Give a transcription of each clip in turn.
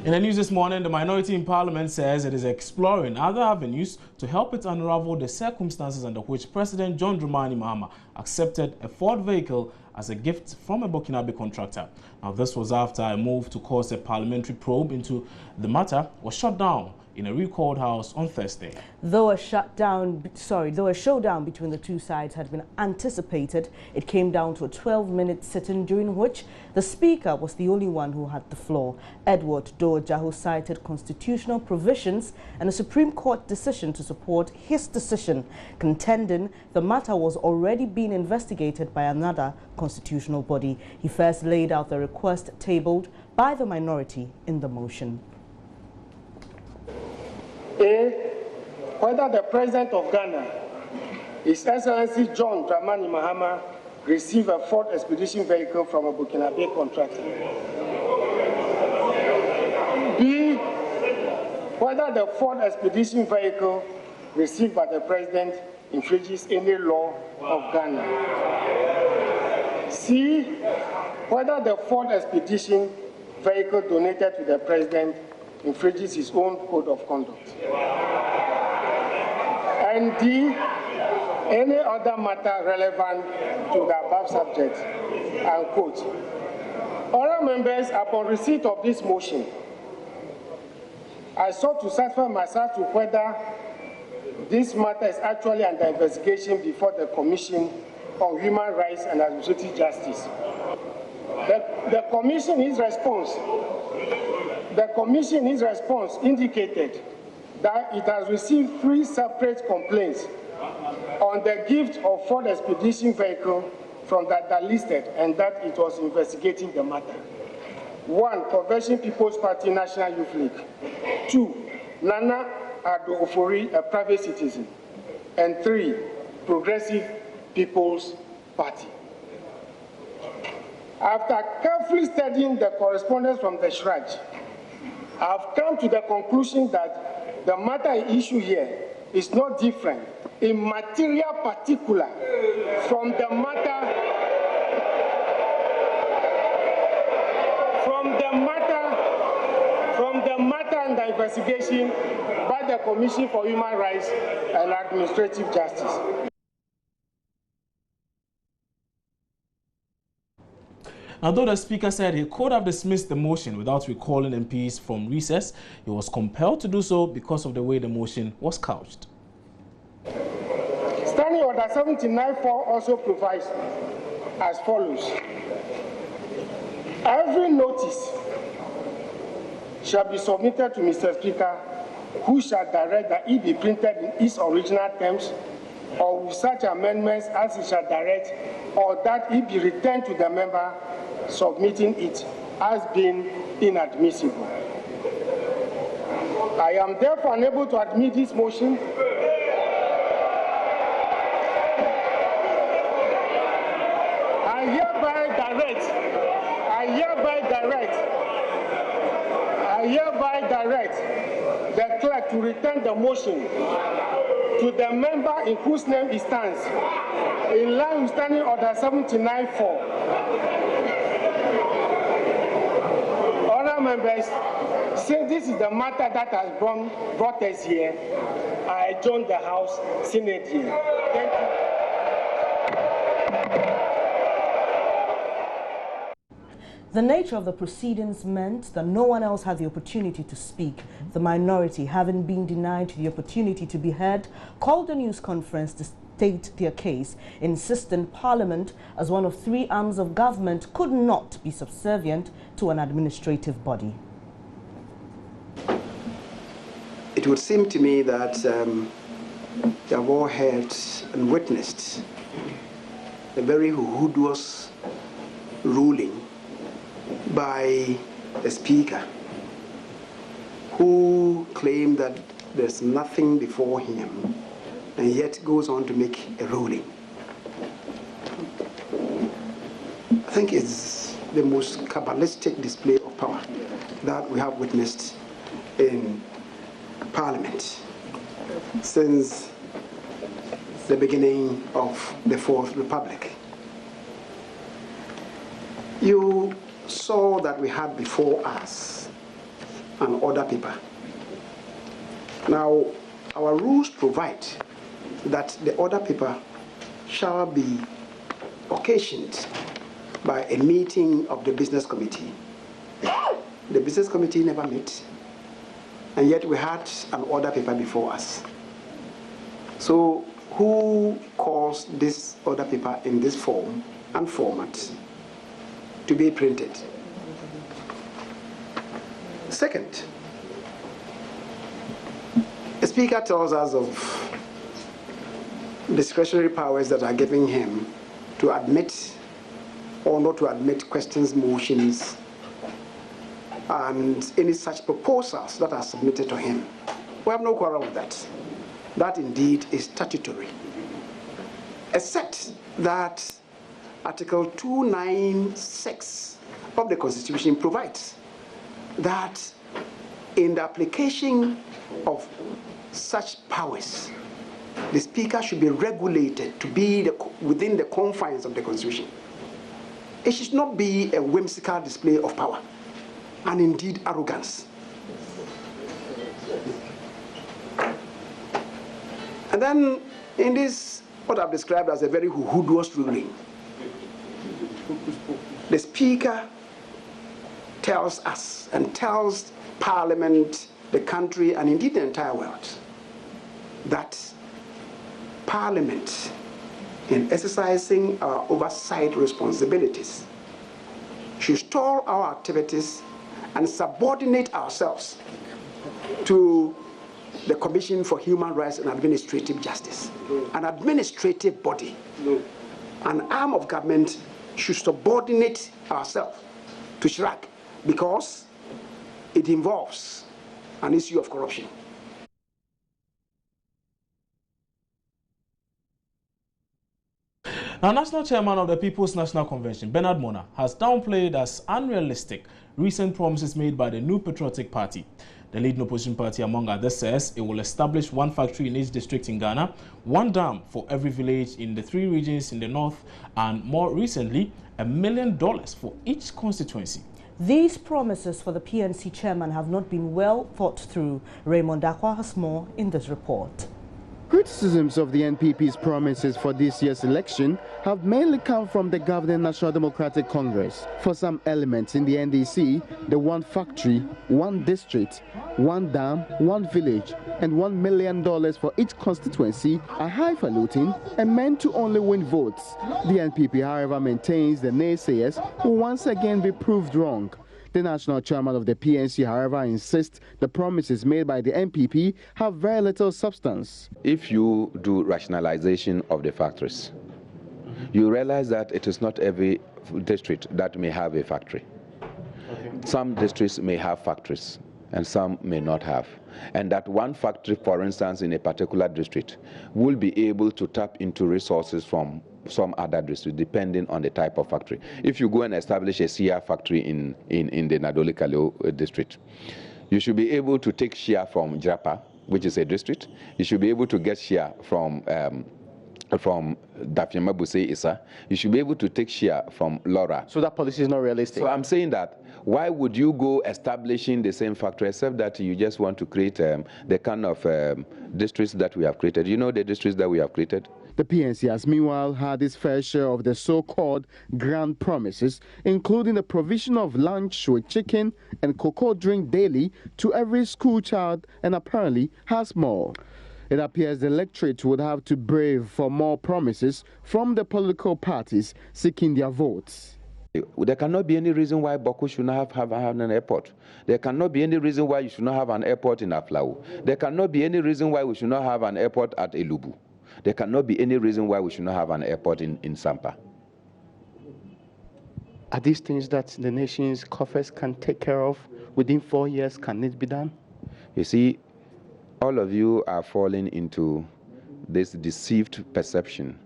In the news this morning, the minority in Parliament says it is exploring other avenues to help it unravel the circumstances under which President John Dramani Mahama accepted a Ford vehicle as a gift from a Burkinabe contractor. Now, this was after a move to cause a parliamentary probe into the matter was shut down in a recalled house on Thursday. Though a showdown between the two sides had been anticipated, it came down to a 12-minute sit-in during which the Speaker was the only one who had the floor. Edward Dojaho cited constitutional provisions and a Supreme Court decision to support his decision, contending the matter was already being investigated by another constitutional body. He first laid out the request tabled by the minority in the motion. A, whether the President of Ghana, His Excellency John Dramani Mahama, received a Ford Expedition vehicle from a Burkinabe contractor. B, whether the Ford Expedition vehicle received by the President infringes any law of Ghana. C, whether the Ford Expedition vehicle donated to the President infringes his own code of conduct. And D, any other matter relevant to the above subject, and quote. Honourable members, upon receipt of this motion, I sought to satisfy myself to whether this matter is actually under investigation before the Commission on Human Rights and Administrative Justice. The Commission in its response indicated that it has received 3 separate complaints on the gift of Ford Expedition vehicle from that listed, and that it was investigating the matter. 1, Convention People's Party National Youth League. 2, Nana Addo Ofori, a private citizen. And 3, Progressive People's Party. After carefully studying the correspondence from the Shraj, I have come to the conclusion that the matter at issue here is not different in material particular from the matter under investigation by the Commission for Human Rights and Administrative Justice. Now, though the Speaker said he could have dismissed the motion without recalling MPs from recess, he was compelled to do so because of the way the motion was couched. Standing Order 79.4 also provides as follows. Every notice shall be submitted to Mr. Speaker, who shall direct that it be printed in its original terms or with such amendments as he shall direct, or that it be returned to the member submitting it as being inadmissible. I am therefore unable to admit this motion. I hereby direct the clerk to return the motion to the member in whose name it stands, in line with Standing Order 79.4. Honourable members, since this is the matter that has brought us here, I adjourn the House Senate here. Thank you. The nature of the proceedings meant that no one else had the opportunity to speak. The minority, having been denied the opportunity to be heard, called a news conference to state their case, insisting Parliament, as one of 3 arms of government, could not be subservient to an administrative body. It would seem to me that you have all heard and witnessed a very hoodoo ruling by the Speaker, who claimed that there's nothing before him and yet goes on to make a ruling. I think it's the most Kabbalistic display of power that we have witnessed in Parliament since the beginning of the 4th Republic. You saw that we had before us an order paper. Now, our rules provide that the order paper shall be occasioned by a meeting of the business committee. The business committee never met, and yet we had an order paper before us. So who caused this order paper in this form and format to be printed? Second, the Speaker tells us of discretionary powers that are giving him to admit or not to admit questions, motions, and any such proposals that are submitted to him. We have no quarrel with that. That indeed is statutory. Except that Article 296 of the Constitution provides that in the application of such powers, the Speaker should be regulated to be within the confines of the Constitution. It should not be a whimsical display of power and indeed arrogance. And then in this, what I've described as a very huhuduous ruling, the Speaker tells us and tells Parliament, the country, and indeed the entire world that Parliament, in exercising our oversight responsibilities, should stall our activities and subordinate ourselves to the Commission for Human Rights and Administrative Justice, an administrative body, an arm of government should subordinate ourselves to SHRAC because it involves an issue of corruption. Now, National Chairman of the People's National Convention, Bernard Mona, has downplayed as unrealistic recent promises made by the New Patriotic Party. The leading opposition party, among others, says it will establish one factory in each district in Ghana, one dam for every village in the 3 regions in the north, and more recently, $1 million for each constituency. These promises for the PNC chairman have not been well thought through. Raymond Akwa has more in this report. Criticisms of the NPP's promises for this year's election have mainly come from the governing National Democratic Congress. For some elements in the NDC, the one factory, one district, one dam, one village, and $1 million for each constituency are highfalutin and meant to only win votes. The NPP, however, maintains the naysayers will once again be proved wrong. The national chairman of the PNC, however, insists the promises made by the NPP have very little substance. If you do rationalization of the factories, you realize that it is not every district that may have a factory. Some districts may have factories and some may not have. And that one factory, for instance, in a particular district, will be able to tap into resources from some other district, depending on the type of factory. If you go and establish a shea factory in the Nadoli-Kaleo district, you should be able to take shea from Japa, which is a district. You should be able to get shea from Dafiamabuse Issa. You should be able to take shea from Laura. So that policy is not realistic? So I'm saying that, why would you go establishing the same factory, except that you just want to create the kind of districts that we have created? You know the districts that we have created? The PNC has meanwhile had its fair share of the so-called grand promises, including the provision of lunch with chicken and cocoa drink daily to every school child, and apparently has more. It appears the electorate would have to brave for more promises from the political parties seeking their votes. There cannot be any reason why Boko should not have an airport. There cannot be any reason why you should not have an airport in Aflao. There cannot be any reason why we should not have an airport at Elubu. There cannot be any reason why we should not have an airport in Sampa. Are these things that the nation's coffers can take care of within 4 years? Can it be done? You see, all of you are falling into this deceived perception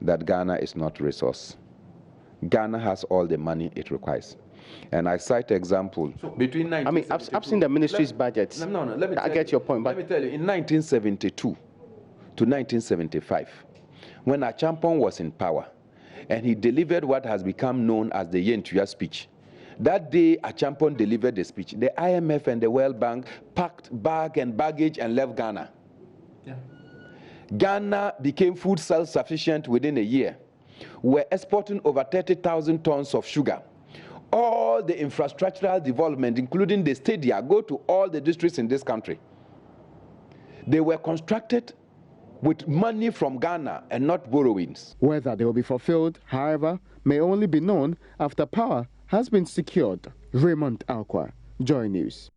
that Ghana is not resource. Ghana has all the money it requires. And I cite example between 1972... I've seen the ministry's budget. No, let me I get your point. Let me tell you, in 1972 to 1975, when Achampong was in power, and he delivered what has become known as the Yentuya speech, That day Achampon delivered the speech, the IMF and the World Bank packed bag and baggage and left Ghana. Yeah. Ghana became food self-sufficient within a year. We're exporting over 30,000 tons of sugar. All the infrastructural development, including the stadia, go to all the districts in this country. They were constructed with money from Ghana and not borrowings. Whether they will be fulfilled, however, may only be known after power has been secured. Raymond Alqua, Joy News.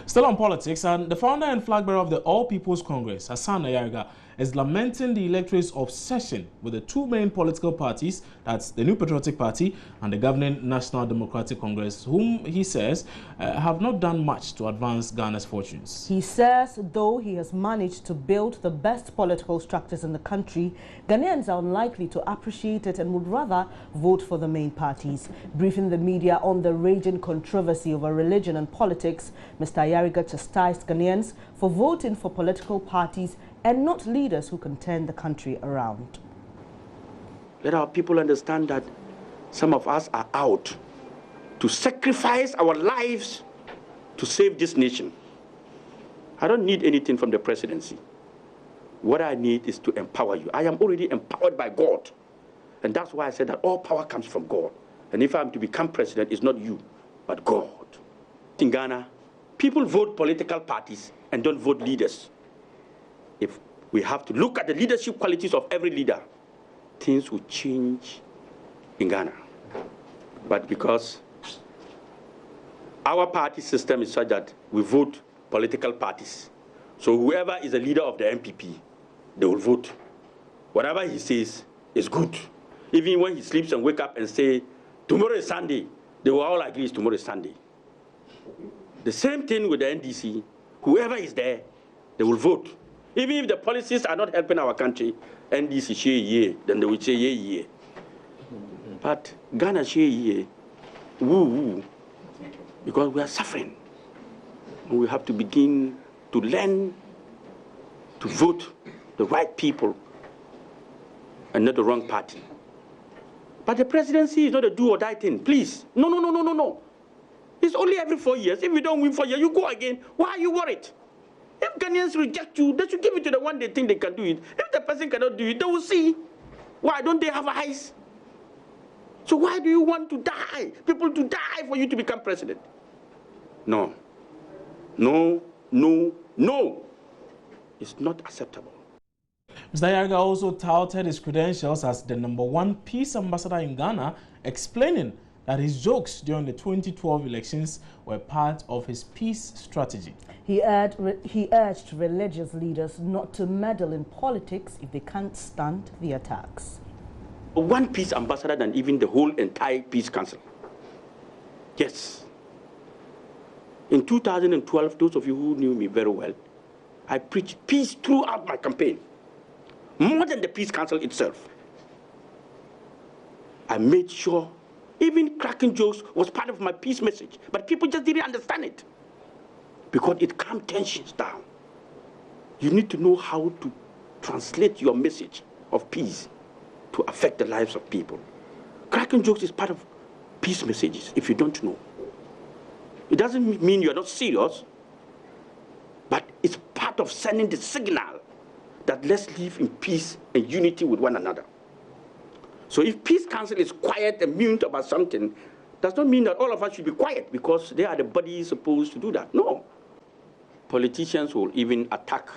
Still on politics, and the founder and flag bearer of the All People's Congress, Hassan Ayariga, is lamenting the electorate's obsession with the two main political parties, that's the New Patriotic Party and the governing National Democratic Congress, whom he says have not done much to advance Ghana's fortunes. He says though he has managed to build the best political structures in the country, Ghanaians are unlikely to appreciate it and would rather vote for the main parties. Briefing the media on the raging controversy over religion and politics, Mr. Ayariga chastised Ghanaians for voting for political parties and not leaders who can turn the country around. Let our people understand that some of us are out to sacrifice our lives to save this nation. I don't need anything from the presidency. What I need is to empower you. I am already empowered by God. And that's why I said that all power comes from God. And if I'm to become president, it's not you, but God. In Ghana, people vote political parties and don't vote leaders. If we have to look at the leadership qualities of every leader, things will change in Ghana. But because our party system is such that we vote political parties, so whoever is a leader of the MPP, they will vote. Whatever he says is good. Even when he sleeps and wake up and say, tomorrow is Sunday, they will all agree tomorrow is Sunday. The same thing with the NDC. Whoever is there, they will vote. Even if the policies are not helping our country, NDC share yeah, then they will say yeah. But Ghana share yeah, woo, because we are suffering. And we have to begin to learn to vote the right people and not the wrong party. But the presidency is not a do or die thing, please. No. It's only every 4 years. If you don't win 4 years, you go again. Why are you worried? If Ghanaians reject you, they should give it to the one they think they can do it. If the person cannot do it, they will see. Why don't they have eyes? So why do you want to die? People to die for you to become president? No. It's not acceptable. Mr. Ayariga also touted his credentials as the #1 peace ambassador in Ghana, explaining that his jokes during the 2012 elections were part of his peace strategy. He urged religious leaders not to meddle in politics if they can't stand the attacks. One peace ambassador than even the whole entire peace council. Yes. In 2012, those of you who knew me very well, I preached peace throughout my campaign, more than the peace council itself. I made sure even cracking jokes was part of my peace message, but people just didn't understand it because it calmed tensions down. You need to know how to translate your message of peace to affect the lives of people. Cracking jokes is part of peace messages if you don't know. It doesn't mean you're not serious, but it's part of sending the signal that let's live in peace and unity with one another. So if peace council is quiet and mute about something, does not mean that all of us should be quiet because they are the bodies supposed to do that. No. Politicians will even attack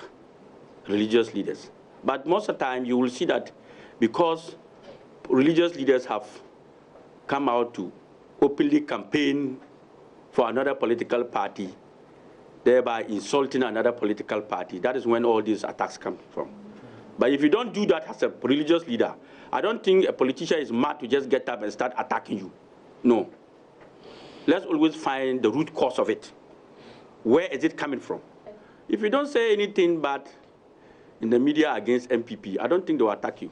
religious leaders. But most of the time you will see that because religious leaders have come out to openly campaign for another political party, thereby insulting another political party, that is when all these attacks come from. But if you don't do that as a religious leader, I don't think a politician is mad to just get up and start attacking you. No. Let's always find the root cause of it. Where is it coming from? If you don't say anything bad in the media against MPP, I don't think they will attack you.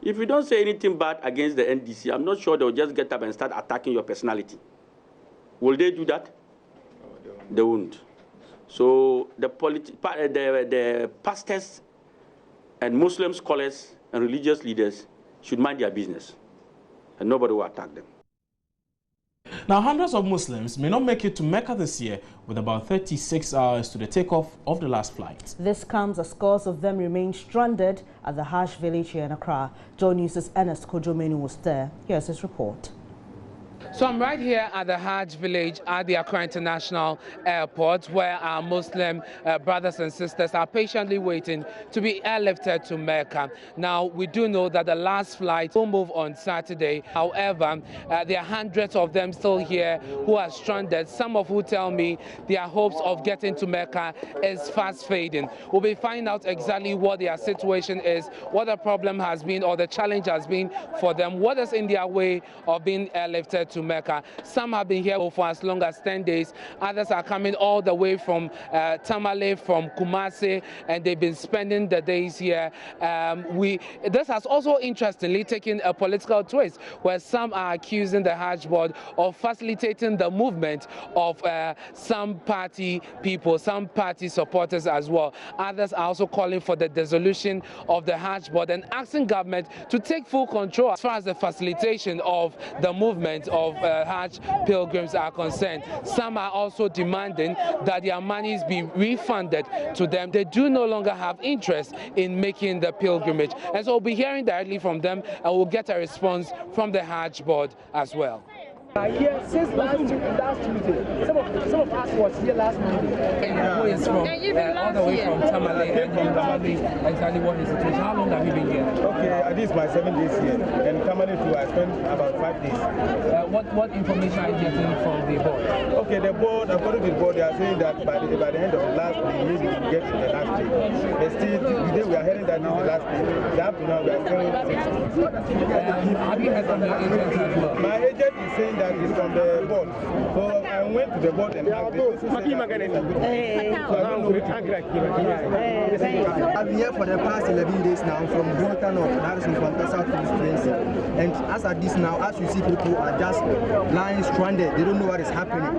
If you don't say anything bad against the NDC, I'm not sure they'll just get up and start attacking your personality. Will they do that? No, they won't. So the pastors and Muslim scholars and religious leaders should mind their business and nobody will attack them. Now, hundreds of Muslims may not make it to Mecca this year, with about 36 hours to the takeoff of the last flight. This comes as scores of them remain stranded at the Hajj village here in Accra. Joy News' Ernest Kojomenu was there. Here's his report. So I'm right here at the Hajj village at the Accra International Airport, where our Muslim brothers and sisters are patiently waiting to be airlifted to Mecca. Now, we do know that the last flight will move on Saturday. However, there are hundreds of them still here who are stranded, some of who tell me their hopes of getting to Mecca is fast fading. We'll be finding out exactly what their situation is, what the problem has been or the challenge has been for them, what is in their way of being airlifted to Mecca. Some have been here for as long as 10 days. Others are coming all the way from Tamale, from Kumasi, and they've been spending the days here. This has also interestingly taken a political twist, where some are accusing the Hajj board of facilitating the movement of some party people, some party supporters as well. Others are also calling for the dissolution of the Hajj board and asking government to take full control as far as the facilitation of the movement of Hajj pilgrims are concerned. Some are also demanding that their monies be refunded to them. They do no longer have interest in making the pilgrimage. And so we'll be hearing directly from them, and we'll get a response from the Hajj board as well. Here since last Tuesday. Some of us was here last Monday. Who is from all the way from Tamale, and you tell me exactly what is the situation. How long have you been here? Okay, this is my 7 days here, and Tamale too, I spent about 5 days. What information are you getting from the board? Okay, the board, according to the board, they are saying that by the end of the last day, maybe we will get in the last day. But still, today we are hearing that this is the last day. Up to now, we are still. Have you heard from your agent as well? My agent is saying that it's from the board. So I went to the board and asked them. I'm here for the past 11 days now from Brompton of Harrison from the South constituency. And as at this now, as you see, people are just lying stranded. They don't know what is happening.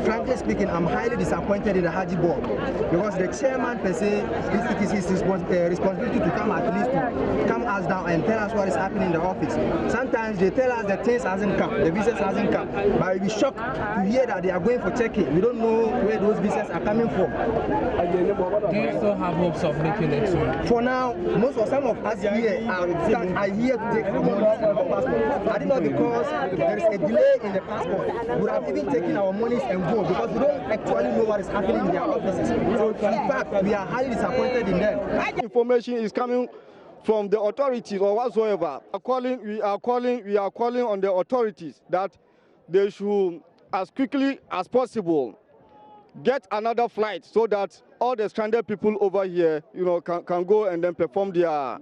Frankly speaking, I'm highly disappointed in the Hajj board because the chairman per se, it is his responsibility to come at least to calm us down and tell us what is happening in the office. Sometimes they tell us that things hasn't come, the visas hasn't come, but we'll be shocked to hear that they are going for checking. We don't know where those visas are coming from. Do you still have hopes of making it through? For now, some of us here are here to take the money and the passport. I think not because there is a delay in the passport. We would have even taken our monies and go because we don't actually know what is happening in their offices. So in fact, we are highly disappointed in them. Information is coming from the authorities or whatsoever. We are calling on the authorities that they should, as quickly as possible, get another flight so that all the stranded people over here, can go and then perform their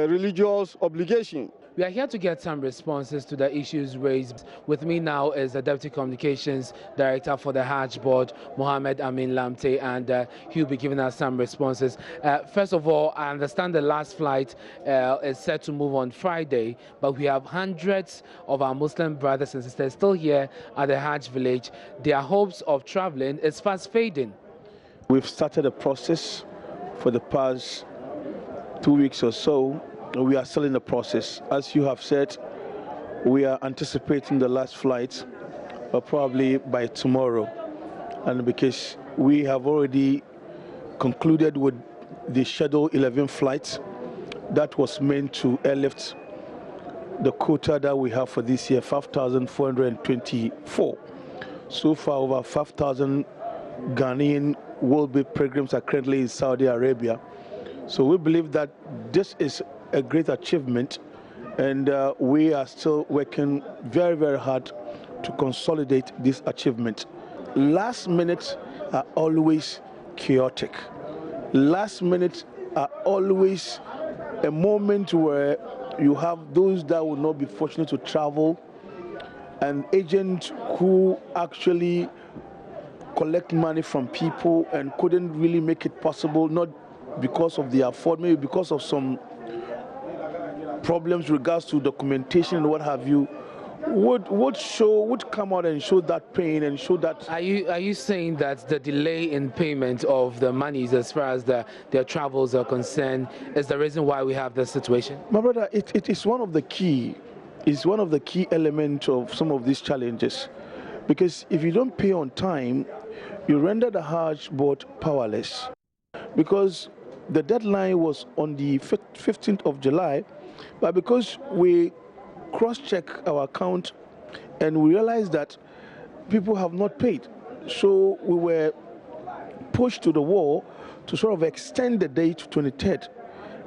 religious obligation. We are here to get some responses to the issues raised. With me now is the Deputy Communications Director for the Hajj Board, Mohammed Amin Lamte, and he'll be giving us some responses. First of all, I understand the last flight is set to move on Friday, but we have hundreds of our Muslim brothers and sisters still here at the Hajj village. Their hopes of traveling is fast fading. We've started a process for the past 2 weeks or so. We are still in the process. As you have said, we are anticipating the last flight probably by tomorrow. And because we have already concluded with the Schedule 11 flight that was meant to airlift the quota that we have for this year, 5,424. So far, over 5,000 Ghanaian world pilgrims are currently in Saudi Arabia. So we believe that this is a great achievement, and we are still working very, very hard to consolidate this achievement. Last minutes are always chaotic. Last minutes are always a moment where you have those that will not be fortunate to travel, an agent who actually collect money from people and couldn't really make it possible, not because of the afford, maybe because of some problems regards to documentation and what have you, would come out and show that pain and show that. Are you saying that the delay in payment of the monies as far as their travels are concerned is the reason why we have this situation? My brother, it is one of the key is one of the key elements of some of these challenges. Because if you don't pay on time, you render the Hajj board powerless. Because the deadline was on the 15th of July, but because we cross-check our account and we realized that people have not paid, so we were pushed to the wall to sort of extend the date to 23rd.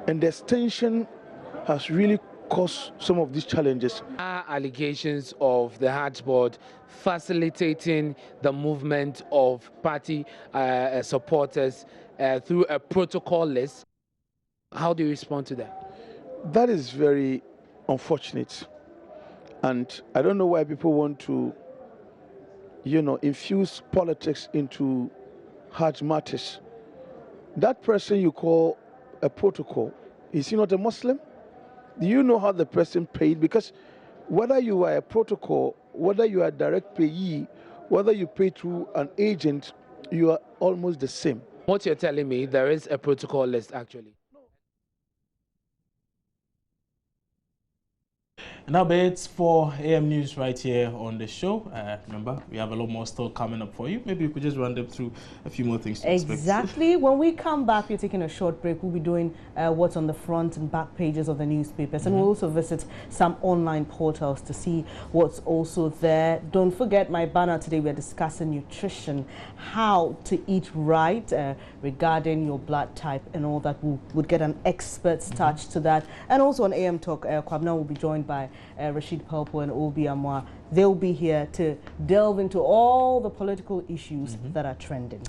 And the extension has really caused some of these challenges. Are allegations of the Hajj board facilitating the movement of party supporters through a protocol list? How do you respond to that? That is very unfortunate. And I don't know why people want to, infuse politics into Hajj matters. That person you call a protocol, is he not a Muslim? Do you know how the person paid? Because whether you are a protocol, whether you are a direct payee, whether you pay through an agent, you are almost the same. What you're telling me, there is a protocol list actually. Now, it's 4 AM news right here on the show. Remember, we have a lot more still coming up for you. Maybe we could just run them through a few more things to Exactly. expect. When we come back, we're taking a short break. We'll be doing what's on the front and back pages of the newspapers. And we'll also visit some online portals to see what's also there. Don't forget my banner today. We're discussing nutrition, how to eat right regarding your blood type and all that. We'll get an expert's touch to that. And also on AM Talk, Kwabna will be joined by Rashid Palpo and Obi Amwa. They'll be here to delve into all the political issues that are trending.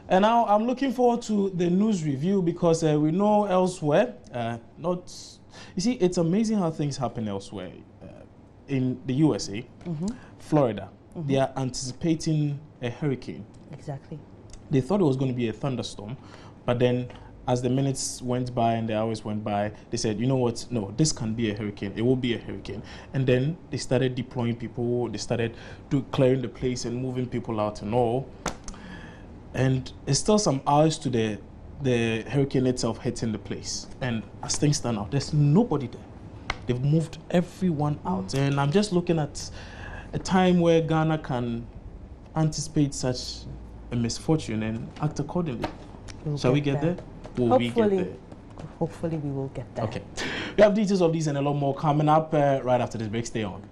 And now I'm looking forward to the news review because we know elsewhere, you see, it's amazing how things happen elsewhere. In the USA, Florida, they are anticipating a hurricane. Exactly. They thought it was going to be a thunderstorm, but then as the minutes went by and the hours went by, they said, you know what, no, this can be a hurricane. It will be a hurricane. And then they started deploying people. They started clearing the place and moving people out and all. And it's still some hours to the hurricane itself hitting the place. And as things stand out, there's nobody there. They've moved everyone out. And I'm just looking at a time where Ghana can anticipate such a misfortune and act accordingly. Shall we get there? Will we get there? Hopefully we will get there. Okay. We have details of these and a lot more coming up right after this break. Stay on.